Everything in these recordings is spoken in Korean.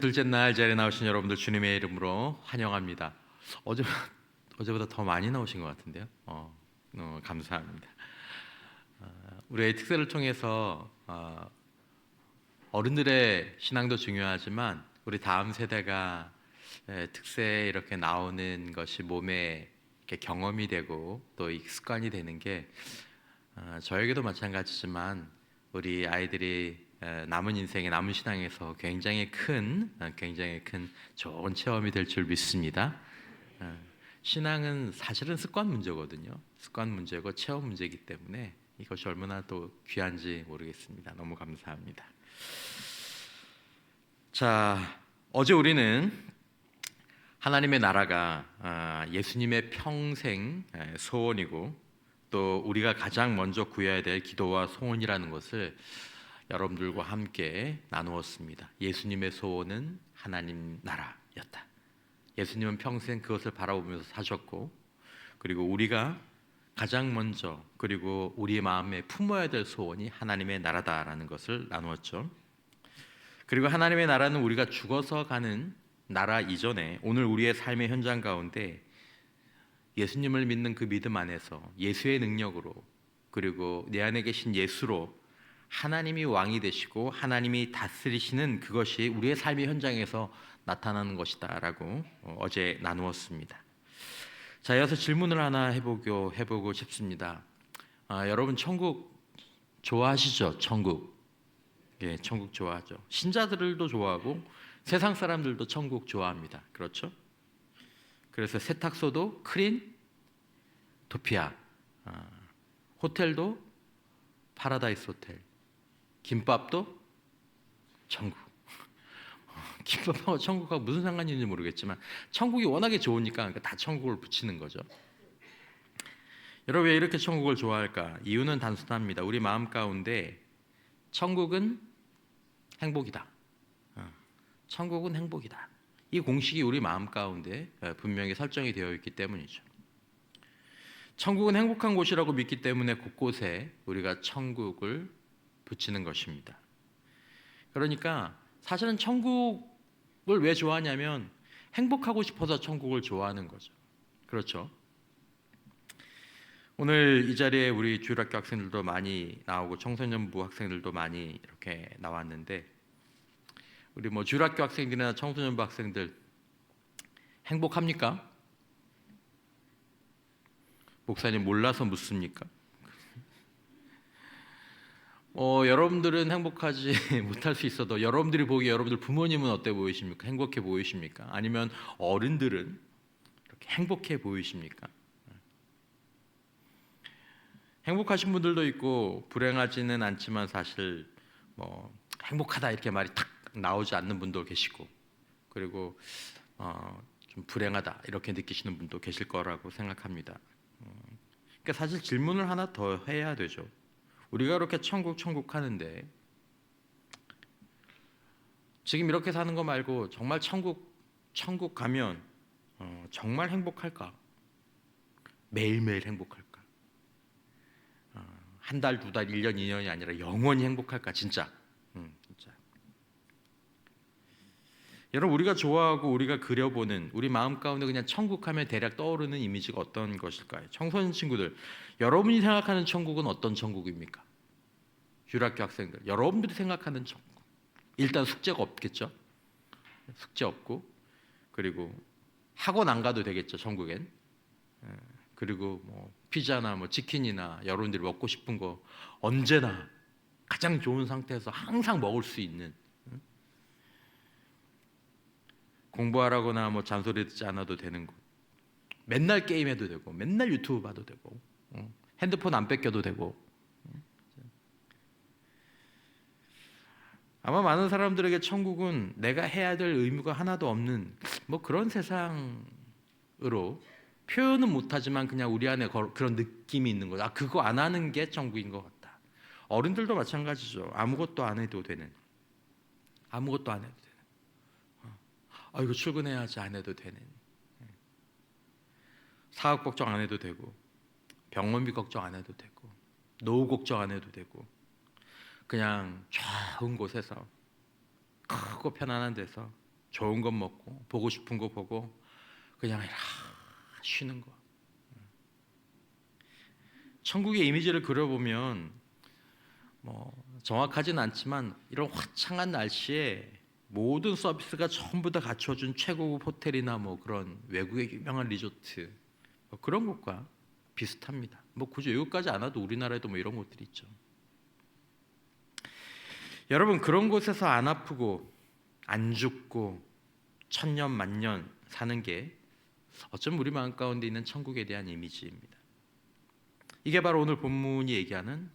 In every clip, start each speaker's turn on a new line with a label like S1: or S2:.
S1: 둘째 날 자리에 나오신 여러분들 주님의 이름으로 환영합니다. 어제 어제보다 더 많이 나오신 것 같은데요. 감사합니다. 우리의 특세를 통해서 어른들의 신앙도 중요하지만 우리 다음 세대가 특세에 이렇게 나오는 것이 몸에 이렇게 경험이 되고 또 습관이 되는 게 저에게도 마찬가지지만 우리 아이들이 남은 인생의 남은 신앙에서 굉장히 큰 좋은 체험이 될 줄 믿습니다. 신앙은 사실은 습관 문제거든요. 습관 문제고 체험 문제이기 때문에 이것이 얼마나 또 귀한지 모르겠습니다. 너무 감사합니다. 자, 어제 우리는 하나님의 나라가 예수님의 평생 소원이고 또 우리가 가장 먼저 구해야 될 기도와 소원이라는 것을 여러분들과 함께 나누었습니다. 예수님의 소원은 하나님 나라였다. 예수님은 평생 그것을 바라보면서 사셨고, 그리고 우리가 가장 먼저 그리고 우리의 마음에 품어야 될 소원이 하나님의 나라다라는 것을 나누었죠. 그리고 하나님의 나라는 우리가 죽어서 가는 나라 이전에 오늘 우리의 삶의 현장 가운데 예수님을 믿는 그 믿음 안에서 예수의 능력으로 그리고 내 안에 계신 예수로 하나님이 왕이 되시고 하나님이 다스리시는 그것이 우리의 삶의 현장에서 나타나는 것이다라고 어제 나누었습니다. 자, 이어서 질문을 하나 해보고 싶습니다. 여러분 천국 좋아하시죠? 천국. 예, 천국 좋아하죠. 신자들도 좋아하고 세상 사람들도 천국 좋아합니다. 그렇죠? 그래서 세탁소도 크린 토피아, 호텔도 파라다이스 호텔, 김밥도 천국. 김밥하고 천국하고 무슨 상관이 있는지 모르겠지만 천국이 워낙에 좋으니까 다 천국을 붙이는 거죠. 여러분 왜 이렇게 천국을 좋아할까? 이유는 단순합니다. 우리 마음 가운데 천국은 행복이다. 천국은 행복이다. 이 공식이 우리 마음 가운데 분명히 설정이 되어 있기 때문이죠. 천국은 행복한 곳이라고 믿기 때문에 곳곳에 우리가 천국을 붙이는 것입니다. 그러니까 사실은 천국을 왜 좋아하냐면 행복하고 싶어서 천국을 좋아하는 거죠. 그렇죠? 오늘 이 자리에 우리 주일학교 학생들도 많이 나오고 청소년부 학생들도 많이 이렇게 나왔는데 우리 주일학교 학생들이나 청소년부 학생들 행복합니까? 목사님 몰라서 묻습니까? 여러분들은 행복하지 못할 수 있어도 여러분들이 보기에 여러분들 부모님은 어때 보이십니까? 행복해 보이십니까? 아니면 어른들은 이렇게 행복해 보이십니까? 행복하신 분들도 있고 불행하지는 않지만 사실 행복하다 이렇게 말이 탁 나오지 않는 분도 계시고 그리고 좀 불행하다 이렇게 느끼시는 분도 계실 거라고 생각합니다. 그러니까 사실 질문을 하나 더 해야 되죠. 우리가 이렇게 천국 하는데 지금 이렇게 사는 거 말고 정말 천국 가면 정말 행복할까? 매일매일 행복할까? 한 달, 두 달, 1년, 2년이 아니라 영원히 행복할까? 진짜. 진짜. 여러분 우리가 좋아하고 우리가 그려보는 우리 마음 가운데 그냥 천국하면 대략 떠오르는 이미지가 어떤 것일까요? 청소년 친구들, 여러분이 생각하는 천국은 어떤 천국입니까? 유학교 학생들, 여러분들이 생각하는 천국. 일단 숙제가 없겠죠? 숙제 없고 그리고 학원 안 가도 되겠죠, 천국엔. 그리고 피자나 치킨이나 여러분들이 먹고 싶은 거 언제나 가장 좋은 상태에서 항상 먹을 수 있는 공부하라거나 잔소리 듣지 않아도 되는 곳. 맨날 게임해도 되고 맨날 유튜브 봐도 되고 핸드폰 안 뺏겨도 되고 아마 많은 사람들에게 천국은 내가 해야 될 의무가 하나도 없는 그런 세상으로 표현은 못하지만 그냥 우리 안에 그런 느낌이 있는 거죠. 그거 안 하는 게 천국인 것 같다. 어른들도 마찬가지죠. 아무것도 안 해도 되는. 아무것도 안 해도 되는. 이거 출근해야지 안 해도 되는. 사업 걱정 안 해도 되고 병원비 걱정 안 해도 되고 노후 걱정 안 해도 되고 그냥 좋은 곳에서 크고 편안한 데서 좋은 것 먹고 보고 싶은 거 보고 그냥 쉬는 거. 천국의 이미지를 그려보면 뭐 정확하진 않지만 이런 화창한 날씨에 모든 서비스가 전부 다 갖춰준 최고급 호텔이나 뭐 그런 외국의 유명한 리조트 뭐 그런 것과 비슷합니다. 뭐 굳이 외국까지 안 와도 우리나라에도 뭐 이런 곳들이 있죠. 여러분, 그런 곳에서 안 아프고 안 죽고 천년 만년 사는 게 어쩌면 우리 마음 가운데 있는 천국에 대한 이미지입니다. 이게 바로 오늘 본문이 얘기하는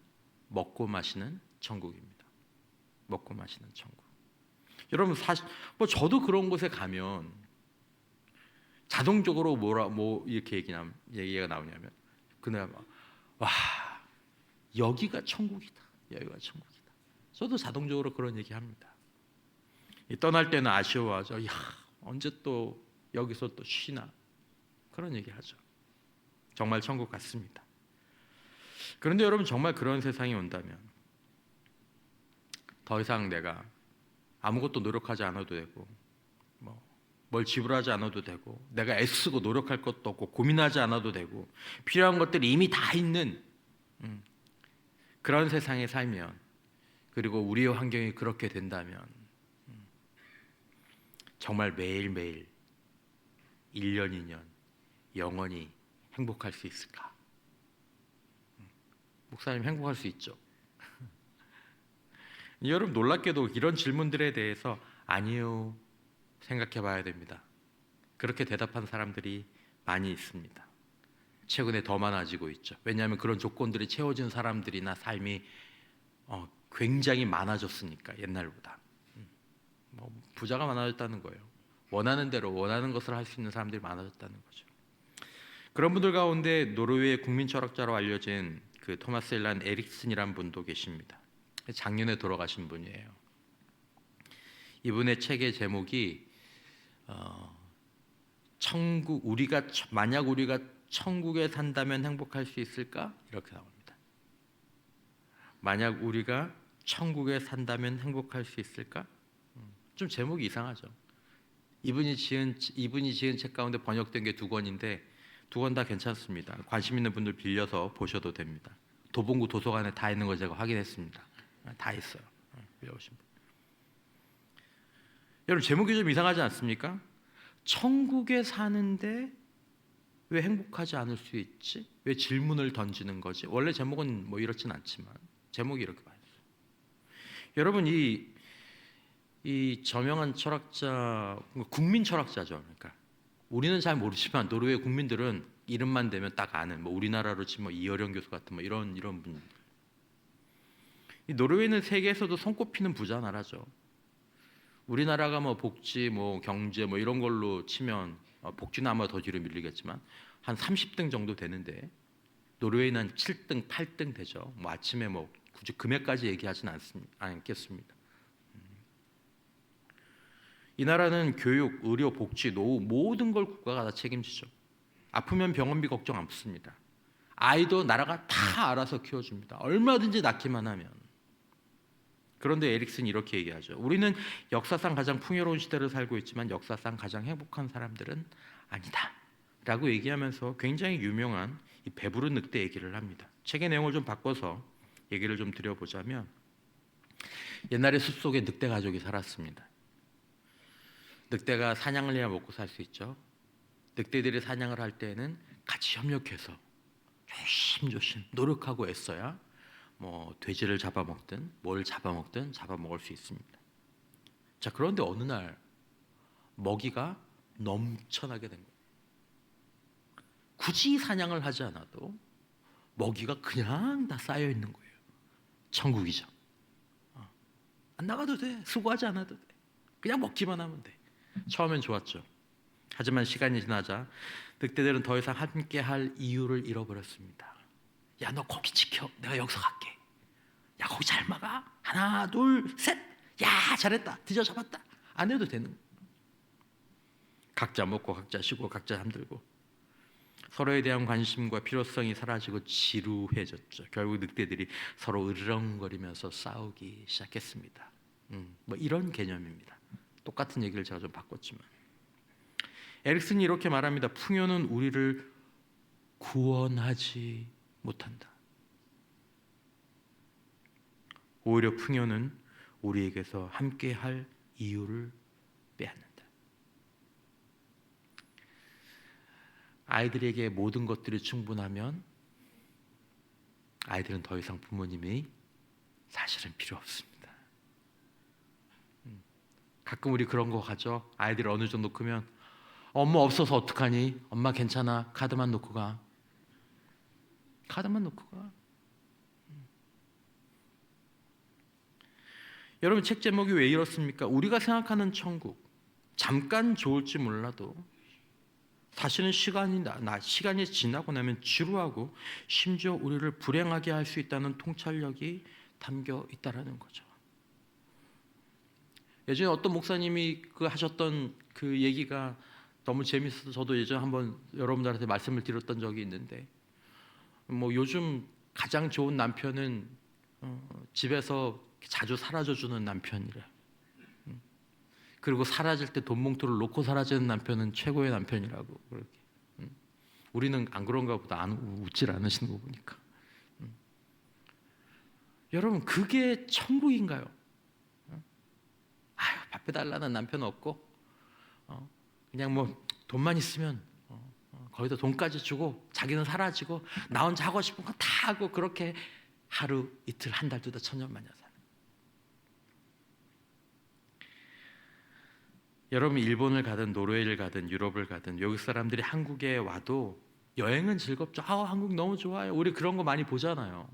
S1: 먹고 마시는 천국입니다. 먹고 마시는 천국. 여러분, 사실 뭐 저도 그런 곳에 가면 자동적으로 뭐 이렇게 얘기가 나오냐면 그날 와, 여기가 천국이다. 여기가 천국이다. 저도 자동적으로 그런 얘기합니다. 떠날 때는 아쉬워하죠. 야, 언제 또 여기서 또 쉬나? 그런 얘기하죠. 정말 천국 같습니다. 그런데 여러분, 정말 그런 세상이 온다면 더 이상 내가 아무것도 노력하지 않아도 되고 뭘 지불하지 않아도 되고 내가 애쓰고 노력할 것도 없고 고민하지 않아도 되고 필요한 것들이 이미 다 있는 그런 세상에 살면, 그리고 우리의 환경이 그렇게 된다면 정말 매일매일 1년 2년 영원히 행복할 수 있을까? 목사님, 행복할 수 있죠. 여러분, 놀랍게도 이런 질문들에 대해서 아니요, 생각해 봐야 됩니다. 그렇게 대답한 사람들이 많이 있습니다. 최근에 더 많아지고 있죠. 왜냐하면 그런 조건들이 채워진 사람들이나 삶이 굉장히 많아졌으니까. 옛날보다 부자가 많아졌다는 거예요. 원하는 대로 원하는 것을 할 수 있는 사람들이 많아졌다는 거죠. 그런 분들 가운데 노르웨이 국민 철학자로 알려진 그 토마스 일란 에릭슨이라는 분도 계십니다. 작년에 돌아가신 분이에요. 이분의 책의 제목이 만약 우리가 천국에 산다면 행복할 수 있을까? 이렇게 나옵니다. 만약 우리가 천국에 산다면 행복할 수 있을까? 좀 제목이 이상하죠. 이분이 지은 책 가운데 번역된 게 2권인데 2권 다 괜찮습니다. 관심 있는 분들 빌려서 보셔도 됩니다. 도봉구 도서관에 다 있는 거 제가 확인했습니다. 다 있어요. 빌려오신 분. 여러분, 제목이 좀 이상하지 않습니까? 천국에 사는데 왜 행복하지 않을 수 있지? 왜 질문을 던지는 거지? 원래 제목은 뭐 이렇진 않지만 제목이 이렇게 봐요. 여러분, 이 저명한 철학자, 국민 철학자죠. 그러니까 우리는 잘 모르지만 노르웨이 국민들은 이름만 대면 딱 아는, 뭐 우리나라로 치면 이어령 교수 같은 뭐 이런 분. 이 노르웨이는 세계에서도 손꼽히는 부자 나라죠. 우리나라가 뭐 복지, 뭐 경제, 뭐 이런 걸로 치면 복지는 아마 더 뒤로 밀리겠지만 한 30등 정도 되는데 노르웨이는 한 7등, 8등 되죠. 뭐 아침에 뭐 굳이 금액까지 얘기하지는 않겠습니다. 이 나라는 교육, 의료, 복지, 노후 모든 걸 국가가 다 책임지죠. 아프면 병원비 걱정 없습니다. 아이도 나라가 다 알아서 키워줍니다. 얼마든지 낳기만 하면. 그런데 에릭슨이 이렇게 얘기하죠. 우리는 역사상 가장 풍요로운 시대를 살고 있지만 역사상 가장 행복한 사람들은 아니다 라고 얘기하면서 굉장히 유명한 이 배부른 늑대 얘기를 합니다. 책의 내용을 좀 바꿔서 얘기를 좀 드려보자면, 옛날에 숲속에 늑대 가족이 살았습니다. 늑대가 사냥을 해야 먹고 살 수 있죠. 늑대들이 사냥을 할 때는 같이 협력해서 조심조심 노력하고 애써야 뭐 돼지를 잡아먹든 뭘 잡아먹든 잡아먹을 수 있습니다. 자, 그런데 어느 날 먹이가 넘쳐나게 된 거예요. 굳이 사냥을 하지 않아도 먹이가 그냥 다 쌓여 있는 거예요. 천국이죠. 안 나가도 돼. 수고하지 않아도 돼. 그냥 먹기만 하면 돼. 처음엔 좋았죠. 하지만 시간이 지나자 늑대들은 더 이상 함께 할 이유를 잃어버렸습니다. 야, 너 거기 지켜. 내가 여기서 갈게. 야, 거기 잘 막아. 하나, 둘, 셋. 야, 잘했다. 드디어 잡았다. 안 해도 되는 거예요. 각자 먹고 각자 쉬고 각자 잠들고 서로에 대한 관심과 필요성이 사라지고 지루해졌죠. 결국 늑대들이 서로 으르렁거리면서 싸우기 시작했습니다. 뭐 이런 개념입니다. 똑같은 얘기를 제가 좀 바꿨지만 에릭슨이 이렇게 말합니다. 풍요는 우리를 구원하지 못한다. 오히려 풍요는 우리에게서 함께할 이유를 빼앗는다. 아이들에게 모든 것들이 충분하면 아이들은 더 이상 부모님이 사실은 필요 없습니다. 가끔 우리 그런 거 가죠. 아이들이 어느 정도 크면 엄마 없어서 어떡하니? 엄마 괜찮아. 카드만 놓고 가. 카드만 놓고 가. 여러분 책 제목이 왜 이렇습니까? 우리가 생각하는 천국 잠깐 좋을지 몰라도 사실은 시간이 지나고 나면 지루하고 심지어 우리를 불행하게 할 수 있다는 통찰력이 담겨 있다라는 거죠. 예전에 어떤 목사님이 하셨던 그 얘기가 너무 재밌어서 저도 예전에 한번 여러분들한테 말씀을 드렸던 적이 있는데, 뭐 요즘 가장 좋은 남편은 집에서 자주 사라져주는 남편이래. 그리고 사라질 때 돈 봉투를 놓고 사라지는 남편은 최고의 남편이라고 그렇게. 우리는 안 그런가 보다. 웃질 않으시는 거 보니까. 여러분 그게 천국인가요? 아유 밥 해달라는 남편 없고 그냥 뭐 돈만 있으면 거기다 돈까지 주고 자기는 사라지고 나 혼자 하고 싶은 거 다 하고 그렇게 하루 이틀 한 달 두 달 천년만년 사는. 여러분 일본을 가든 노르웨이를 가든 유럽을 가든 외국 사람들이 한국에 와도 여행은 즐겁죠. 한국 너무 좋아요. 우리 그런 거 많이 보잖아요.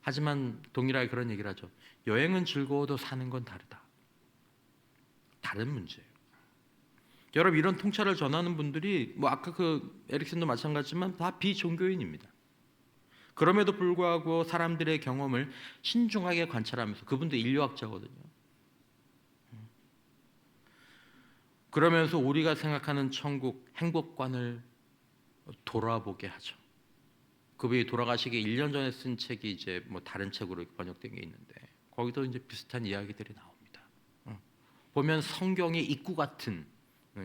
S1: 하지만 동일하게 그런 얘기를 하죠. 여행은 즐거워도 사는 건 다르다. 다른 문제예요. 여러분 이런 통찰을 전하는 분들이 뭐 아까 그 에릭슨도 마찬가지지만 다 비종교인입니다. 그럼에도 불구하고 사람들의 경험을 신중하게 관찰하면서, 그분도 인류학자거든요. 그러면서 우리가 생각하는 천국, 행복관을 돌아보게 하죠. 그분이 돌아가시기 1년 전에 쓴 책이 이제 뭐 다른 책으로 번역된 게 있는데 거기도 이제 비슷한 이야기들이 나옵니다. 보면 성경의 입구 같은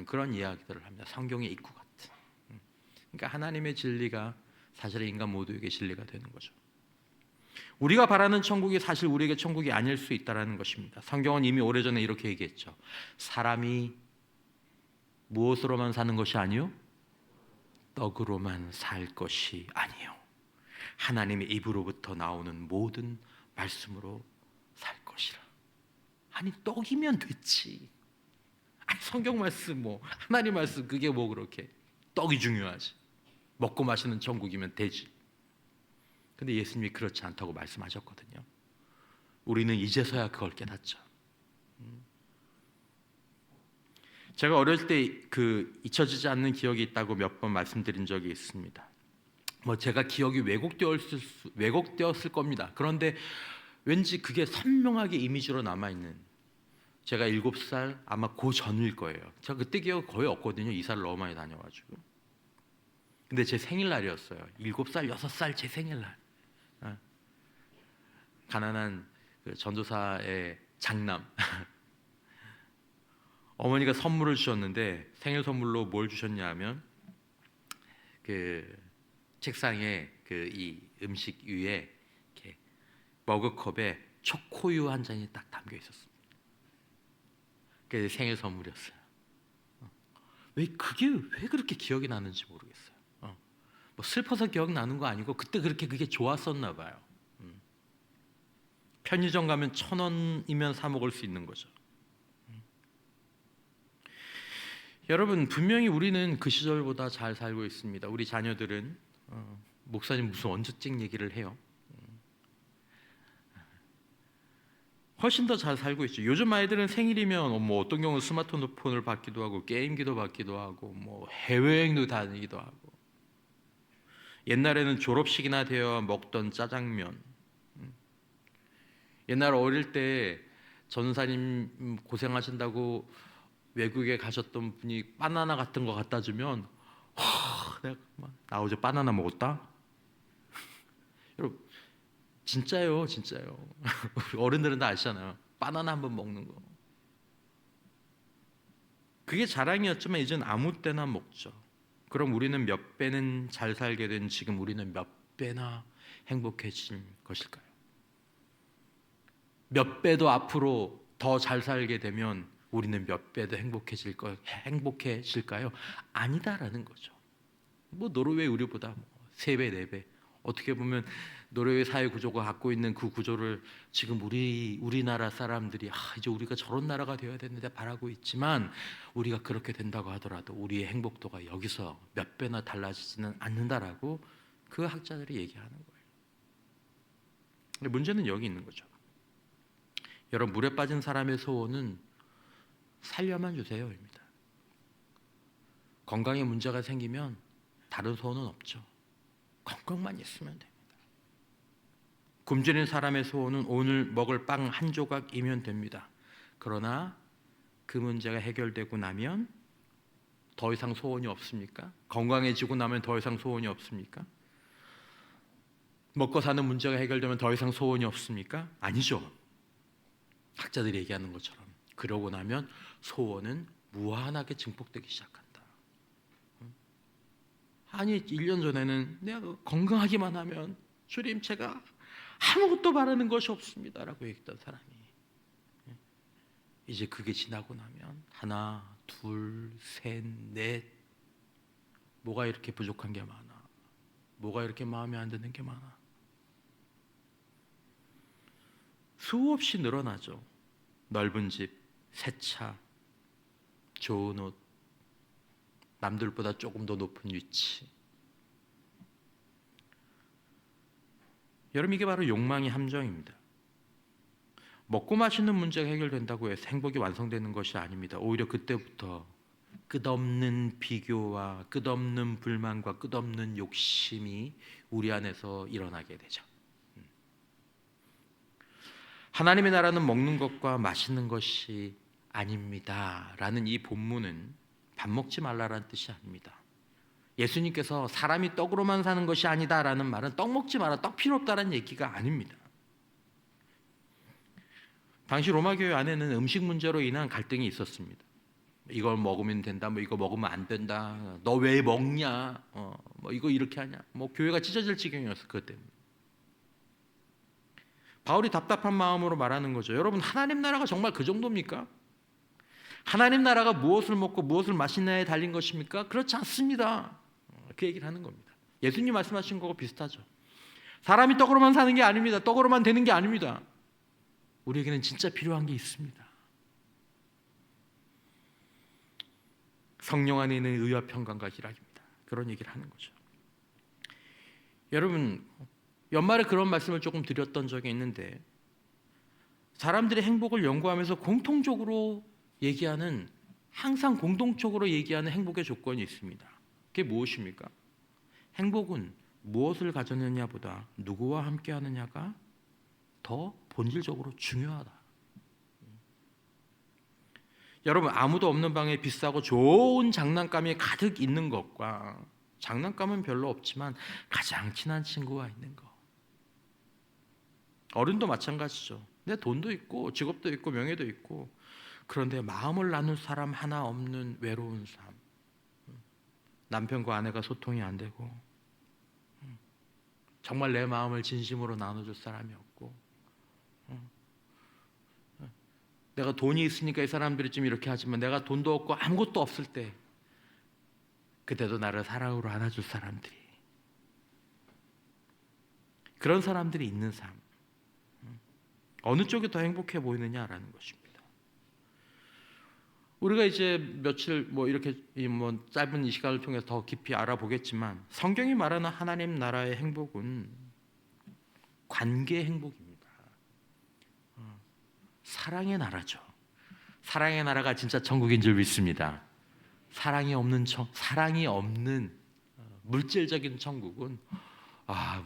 S1: 그런 이야기들을 합니다. 성경의 입구 같은. 그러니까 하나님의 진리가 사실 인간 모두에게 진리가 되는 거죠. 우리가 바라는 천국이 사실 우리에게 천국이 아닐 수 있다는 것입니다. 성경은 이미 오래전에 이렇게 얘기했죠. 사람이 무엇으로만 사는 것이 아니요 떡으로만 살 것이 아니요 하나님의 입으로부터 나오는 모든 말씀으로 살 것이라. 아니 떡이면 됐지. 아니 성경 말씀 뭐 하나님 말씀 그게 뭐 그렇게 떡이 중요하지. 먹고 마시는 천국이면 되지. 근데 예수님이 그렇지 않다고 말씀하셨거든요. 우리는 이제서야 그걸 깨닫죠. 제가 어릴 때 그 잊혀지지 않는 기억이 있다고 몇 번 말씀드린 적이 있습니다. 뭐 제가 기억이 왜곡되었을 겁니다. 그런데 왠지 그게 선명하게 이미지로 남아 있는, 제가 7살 아마 그 전일 거예요. 제가 그때 기억 거의 없거든요. 이사를 너무 많이 다녀가지고. 근데 제 생일날이었어요. 7살, 6살 제 생일날. 가난한 그 전도사의 장남. 어머니가 선물을 주셨는데 생일 선물로 뭘 주셨냐 하면 그 책상에 그 이 음식 위에 이렇게 머그컵에 초코우유 한 잔이 딱 담겨 있었습니다. 그게 생일 선물이었어요. 왜 그렇게 기억이 나는지 모르겠어요. 뭐 슬퍼서 기억나는 거 아니고 그때 그게 좋았었나 봐요. 편의점 가면 1,000원이면 사 먹을 수 있는 거죠. 여러분 분명히 우리는 그 시절보다 잘 살고 있습니다. 우리 자녀들은 목사님 무슨 언제적 얘기를 해요? 훨씬 더 잘 살고 있죠. 요즘 아이들은 생일이면 뭐 어떤 경우는 스마트폰을 받기도 하고 게임기도 받기도 하고 뭐 해외여행도 다니기도 하고, 옛날에는 졸업식이나 되어 먹던 짜장면, 옛날 어릴 때 전사님 고생하신다고 외국에 가셨던 분이 바나나 같은 거 갖다 주면 내가 나 어제 바나나 먹었다? 여러분 진짜요. 어른들은 다 아시잖아요. 바나나 한번 먹는 거. 그게 자랑이었지만 이젠 아무 때나 먹죠. 그럼 우리는 몇 배는 잘 살게 된 지금 우리는 몇 배나 행복해질 것일까요? 몇 배도 앞으로 더 잘 살게 되면 우리는 몇 배 더 행복해질까요? 아니다라는 거죠. 뭐 노르웨이 우리보다 3배, 4배. 어떻게 보면 노르웨이 사회 구조가 갖고 있는 그 구조를 지금 우리나라 사람들이 이제 우리가 저런 나라가 되어야 되는데 바라고 있지만, 우리가 그렇게 된다고 하더라도 우리의 행복도가 여기서 몇 배나 달라지지는 않는다라고 그 학자들이 얘기하는 거예요. 문제는 여기 있는 거죠. 여러분, 물에 빠진 사람의 소원은 살려만 주세요입니다. 건강에 문제가 생기면 다른 소원은 없죠. 건강만 있으면 됩니다. 굶주린 사람의 소원은 오늘 먹을 빵 한 조각이면 됩니다. 그러나 그 문제가 해결되고 나면 더 이상 소원이 없습니까? 건강해지고 나면 더 이상 소원이 없습니까? 먹고 사는 문제가 해결되면 더 이상 소원이 없습니까? 아니죠. 학자들이 얘기하는 것처럼 그러고 나면 소원은 무한하게 증폭되기 시작한다. 아니 1년 전에는 내가 건강하기만 하면 주님 제가 아무것도 바라는 것이 없습니다 라고 얘기했던 사람이 이제 그게 지나고 나면 하나, 둘, 셋, 넷, 뭐가 이렇게 부족한 게 많아, 뭐가 이렇게 마음에 안 드는 게 많아. 수없이 늘어나죠. 넓은 집, 새 차, 좋은 옷, 남들보다 조금 더 높은 위치. 여러분, 이게 바로 욕망의 함정입니다. 먹고 마시는 문제가 해결된다고 해서 행복이 완성되는 것이 아닙니다. 오히려 그때부터 끝없는 비교와 끝없는 불만과 끝없는 욕심이 우리 안에서 일어나게 되죠. 하나님의 나라는 먹는 것과 마시는 것이 아닙니다 라는 이 본문은 밥 먹지 말라라는 뜻이 아닙니다. 예수님께서 사람이 떡으로만 사는 것이 아니다라는 말은 떡 먹지 마라, 떡 필요 없다라는 얘기가 아닙니다. 당시 로마 교회 안에는 음식 문제로 인한 갈등이 있었습니다. 이걸 먹으면 된다, 뭐 이거 먹으면 안 된다, 너 왜 먹냐, 뭐 이거 이렇게 하냐, 뭐 교회가 찢어질 지경이었어. 그것 때문에 바울이 답답한 마음으로 말하는 거죠. 여러분, 하나님 나라가 정말 그 정도입니까? 하나님 나라가 무엇을 먹고 무엇을 마시냐에 달린 것입니까? 그렇지 않습니다. 그 얘기를 하는 겁니다. 예수님 말씀하신 거하고 비슷하죠. 사람이 떡으로만 사는 게 아닙니다. 떡으로만 되는 게 아닙니다. 우리에게는 진짜 필요한 게 있습니다. 성령 안에 있는 의와 평강과 희락입니다. 그런 얘기를 하는 거죠. 여러분, 연말에 그런 말씀을 조금 드렸던 적이 있는데, 사람들이 행복을 연구하면서 공통적으로 얘기하는, 항상 공동적으로 얘기하는 행복의 조건이 있습니다. 그게 무엇입니까? 행복은 무엇을 가졌느냐보다 누구와 함께 하느냐가 더 본질적으로 중요하다. 여러분, 아무도 없는 방에 비싸고 좋은 장난감이 가득 있는 것과 장난감은 별로 없지만 가장 친한 친구가 있는 것. 어른도 마찬가지죠. 내 돈도 있고 직업도 있고 명예도 있고, 그런데 마음을 나눌 사람 하나 없는 외로운 삶. 남편과 아내가 소통이 안 되고, 정말 내 마음을 진심으로 나눠줄 사람이 없고, 내가 돈이 있으니까 이 사람들이 좀 이렇게 하지만 내가 돈도 없고 아무것도 없을 때 그때도 나를 사랑으로 안아줄 사람들이, 그런 사람들이 있는 삶, 어느 쪽이 더 행복해 보이느냐라는 것입니다. 우리가 이제 며칠 이렇게 짧은 이 시간을 통해서 더 깊이 알아보겠지만, 성경이 말하는 하나님 나라의 행복은 관계의 행복입니다. 사랑의 나라죠. 사랑의 나라가 진짜 천국인 줄 믿습니다. 사랑이 없는 물질적인 천국은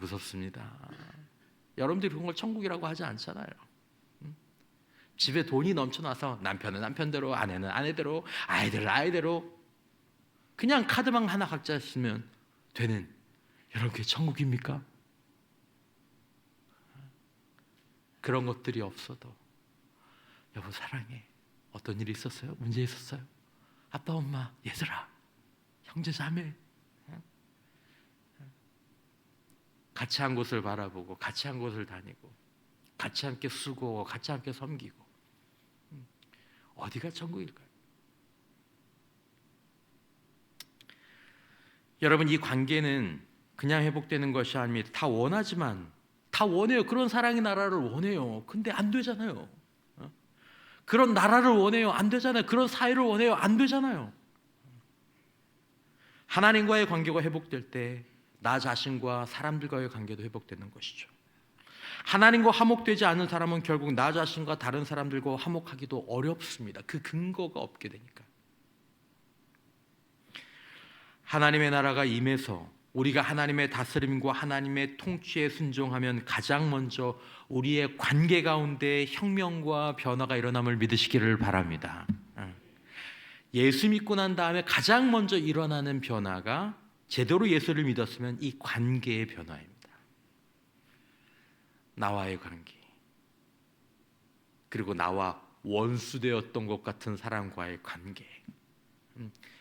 S1: 무섭습니다. 여러분들이 그런 걸 천국이라고 하지 않잖아요. 집에 돈이 넘쳐나서 남편은 남편대로, 아내는 아내대로, 아이들은 아이대로 그냥 카드만 하나 각자 쓰면 되는, 여러분 그게 천국입니까? 그런 것들이 없어도 여보 사랑해, 어떤 일이 있었어요? 문제 있었어요? 아빠, 엄마, 얘들아, 형제, 자매, 같이 한 곳을 바라보고 같이 한 곳을 다니고 같이 함께 쓰고 같이 함께 섬기고, 어디가 천국일까요? 여러분, 이 관계는 그냥 회복되는 것이 아닙니다. 다 원하지만, 다 원해요. 그런 사랑의 나라를 원해요. 근데 안 되잖아요. 그런 나라를 원해요. 안 되잖아요. 그런 사회를 원해요. 안 되잖아요. 하나님과의 관계가 회복될 때 나 자신과 사람들과의 관계도 회복되는 것이죠. 하나님과 화목되지 않은 사람은 결국 나 자신과 다른 사람들과 화목하기도 어렵습니다. 그 근거가 없게 되니까. 하나님의 나라가 임해서 우리가 하나님의 다스림과 하나님의 통치에 순종하면 가장 먼저 우리의 관계 가운데 혁명과 변화가 일어남을 믿으시기를 바랍니다. 예수 믿고 난 다음에 가장 먼저 일어나는 변화가, 제대로 예수를 믿었으면 이 관계의 변화입니다. 나와의 관계, 그리고 나와 원수되었던 것 같은 사람과의 관계.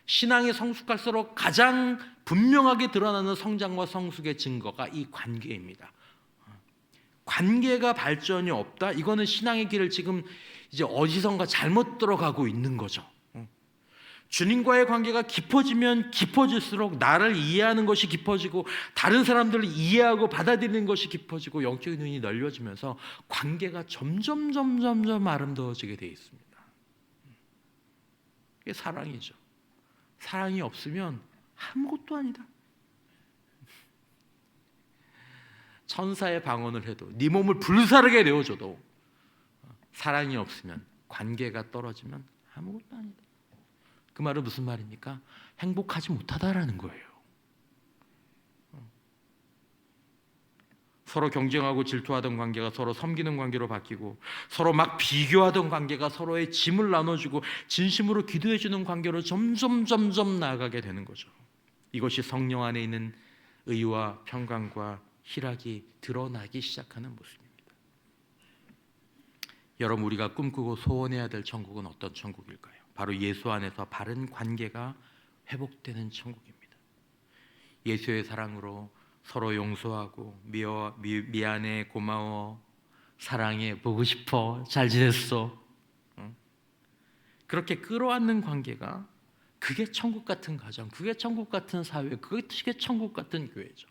S1: 신앙이 성숙할수록 가장 분명하게 드러나는 성장과 성숙의 증거가 이 관계입니다. 관계가 발전이 없다? 이거는 신앙의 길을 지금 이제 어디선가 잘못 들어가고 있는 거죠. 주님과의 관계가 깊어지면 깊어질수록 나를 이해하는 것이 깊어지고 다른 사람들을 이해하고 받아들이는 것이 깊어지고 영적인 눈이 넓어지면서 관계가 점점 아름다워지게 되어 있습니다. 이게 사랑이죠. 사랑이 없으면 아무것도 아니다. 천사의 방언을 해도, 네 몸을 불사르게 내어줘도 사랑이 없으면, 관계가 떨어지면 아무것도 아니다. 그 말은 무슨 말입니까? 행복하지 못하다라는 거예요. 서로 경쟁하고 질투하던 관계가 서로 섬기는 관계로 바뀌고, 서로 막 비교하던 관계가 서로의 짐을 나눠주고 진심으로 기도해주는 관계로 점점 나아가게 되는 거죠. 이것이 성령 안에 있는 의와 평강과 희락이 드러나기 시작하는 모습입니다. 여러분, 우리가 꿈꾸고 소원해야 될 천국은 어떤 천국일까요? 바로 예수 안에서 바른 관계가 회복되는 천국입니다. 예수의 사랑으로 서로 용서하고 미안해, 고마워, 사랑해, 보고 싶어, 잘 지냈어, 그렇게 끌어안는 관계가, 그게 천국 같은 가정, 그게 천국 같은 사회, 그게 천국 같은 교회죠.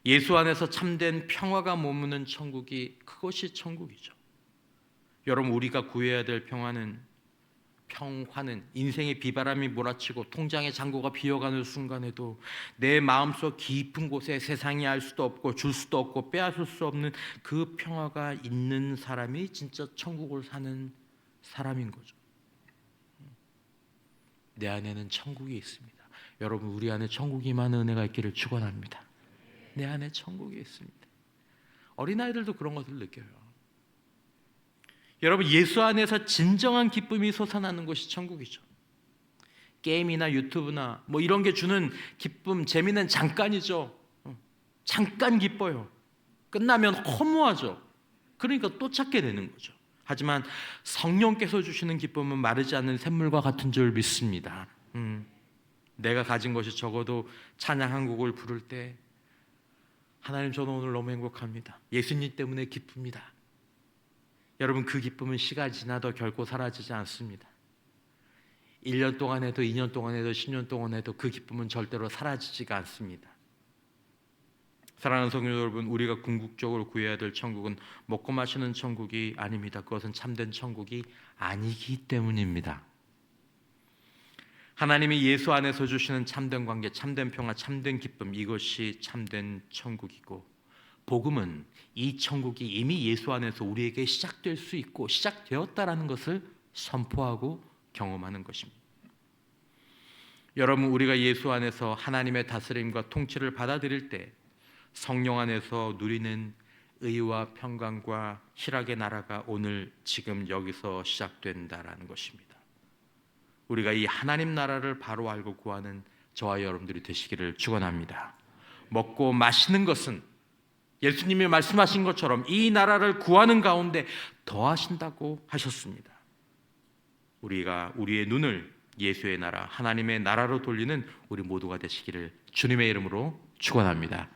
S1: 예수 안에서 참된 평화가 머무는 천국이, 그것이 천국이죠. 여러분, 우리가 구해야 될 평화는 인생의 비바람이 몰아치고 통장의 잔고가 비어가는 순간에도 내 마음속 깊은 곳에 세상이 알 수도 없고 줄 수도 없고 빼앗을 수 없는 그 평화가 있는 사람이 진짜 천국을 사는 사람인 거죠. 내 안에는 천국이 있습니다. 여러분, 우리 안에 천국이 많은 은혜가 있기를 축원합니다. 내 안에 천국이 있습니다. 어린아이들도 그런 것을 느껴요. 여러분, 예수 안에서 진정한 기쁨이 솟아나는 것이 천국이죠. 게임이나 유튜브나 뭐 이런 게 주는 기쁨, 재미는 잠깐이죠. 잠깐 기뻐요. 끝나면 허무하죠. 그러니까 또 찾게 되는 거죠. 하지만 성령께서 주시는 기쁨은 마르지 않는 샘물과 같은 줄 믿습니다. 내가 가진 것이 적어도 찬양 한 곡을 부를 때, 하나님, 저는 오늘 너무 행복합니다. 예수님 때문에 기쁩니다. 여러분, 그 기쁨은 시간이 지나도 결코 사라지지 않습니다. 1년 동안 해도 2년 동안 해도 10년 동안 해도 그 기쁨은 절대로 사라지지가 않습니다. 사랑하는 성도 여러분, 우리가 궁극적으로 구해야 될 천국은 먹고 마시는 천국이 아닙니다. 그것은 참된 천국이 아니기 때문입니다. 하나님이 예수 안에서 주시는 참된 관계, 참된 평화, 참된 기쁨, 이것이 참된 천국이고, 복음은 이 천국이 이미 예수 안에서 우리에게 시작될 수 있고 시작되었다라는 것을 선포하고 경험하는 것입니다. 여러분, 우리가 예수 안에서 하나님의 다스림과 통치를 받아들일 때 성령 안에서 누리는 의와 평강과 희락의 나라가 오늘 지금 여기서 시작된다라는 것입니다. 우리가 이 하나님 나라를 바로 알고 구하는 저와 여러분들이 되시기를 축원합니다. 먹고 마시는 것은 예수님이 말씀하신 것처럼 이 나라를 구하는 가운데 더하신다고 하셨습니다. 우리가 우리의 눈을 예수의 나라, 하나님의 나라로 돌리는 우리 모두가 되시기를 주님의 이름으로 축원합니다.